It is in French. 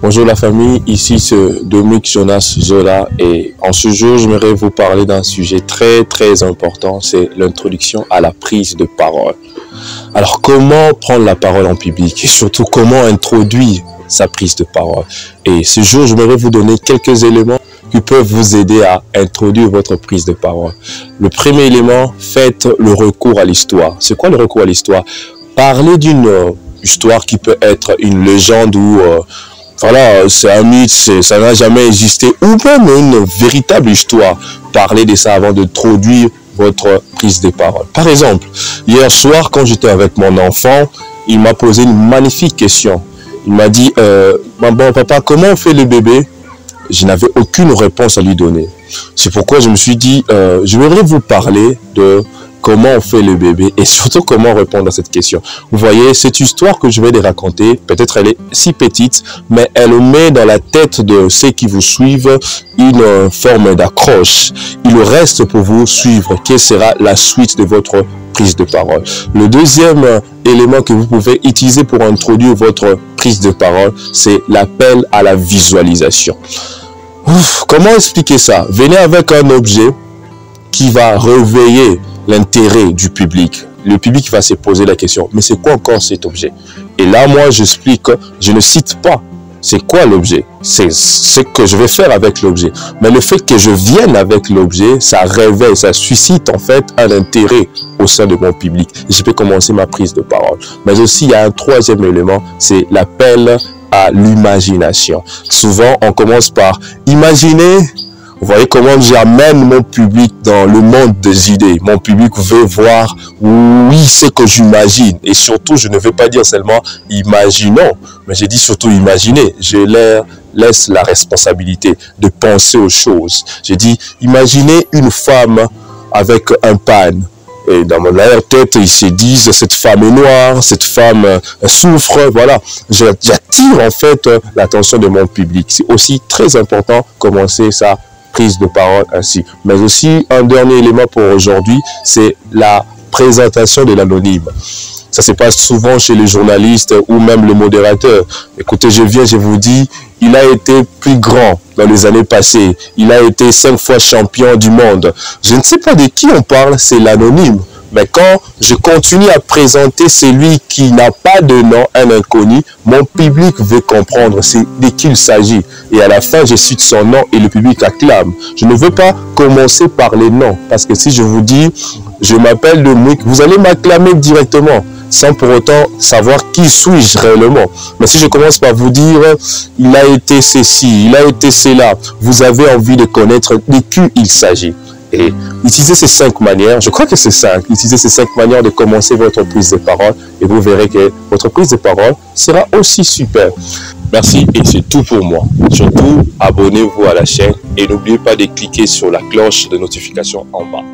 Bonjour la famille, ici c'est Dominique Jonas Zola et en ce jour j'aimerais vous parler d'un sujet très important, c'est l'introduction à la prise de parole. Alors comment prendre la parole en public et surtout comment introduire sa prise de parole. Et ce jour j'aimerais vous donner quelques éléments qui peuvent vous aider à introduire votre prise de parole. Le premier élément, faites le recours à l'histoire. C'est quoi le recours à l'histoire? Parlez d'une histoire qui peut être une légende ou voilà, c'est un mythe, ça n'a jamais existé, ou même une véritable histoire. Parlez de ça avant d'introduire votre prise de parole. Par exemple, hier soir, quand j'étais avec mon enfant, il m'a posé une magnifique question. Il m'a dit, maman, papa, comment on fait le bébé? Je n'avais aucune réponse à lui donner. C'est pourquoi je me suis dit, je voudrais vous parler de comment on fait le bébé et surtout comment répondre à cette question. Vous voyez, cette histoire que je vais les raconter, peut-être elle est si petite, mais elle met dans la tête de ceux qui vous suivent une forme d'accroche. Il reste pour vous suivre quelle sera la suite de votre prise de parole. Le deuxième élément que vous pouvez utiliser pour introduire votre prise de parole, c'est l'appel à la visualisation. Comment expliquer ça? Venez avec un objet qui va réveiller l'intérêt du public. Le public va se poser la question, mais c'est quoi encore cet objet? Et là, moi, j'explique, je ne cite pas c'est quoi l'objet, c'est ce que je vais faire avec l'objet. Mais le fait que je vienne avec l'objet, ça réveille, ça suscite en fait un intérêt au sein de mon public. Et je peux commencer ma prise de parole. Mais aussi, il y a un troisième élément, c'est l'appel à l'imagination. Souvent, on commence par imaginer. Vous voyez comment j'amène mon public dans le monde des idées. Mon public veut voir, oui, ce que j'imagine. Et surtout, je ne veux pas dire seulement imaginons, mais j'ai dit surtout imaginer. Je leur laisse la responsabilité de penser aux choses. J'ai dit, imaginez une femme avec un panne. Et dans leur tête, ils se disent, cette femme est noire, cette femme souffre, voilà. J'attire en fait l'attention de mon public. C'est aussi très important de commencer ça prise de parole ainsi. Mais aussi, un dernier élément pour aujourd'hui, c'est la présentation de l'anonyme. Ça se passe souvent chez les journalistes ou même le modérateur. Écoutez, je vous dis, il a été plus grand dans les années passées. Il a été 5 fois champion du monde. Je ne sais pas de qui on parle, c'est l'anonyme. Mais quand je continue à présenter celui qui n'a pas de nom, un inconnu, mon public veut comprendre de qui il s'agit. Et à la fin, je cite son nom et le public acclame. Je ne veux pas commencer par les noms. Parce que si je vous dis, je m'appelle Dominique, vous allez m'acclamer directement, sans pour autant savoir qui suis-je réellement. Mais si je commence par vous dire, il a été ceci, il a été cela, vous avez envie de connaître de qui il s'agit. Et utilisez ces 5 manières, je crois que c'est 5, utilisez ces 5 manières de commencer votre prise de parole et vous verrez que votre prise de parole sera aussi super. Merci et c'est tout pour moi. Surtout, abonnez-vous à la chaîne et n'oubliez pas de cliquer sur la cloche de notification en bas.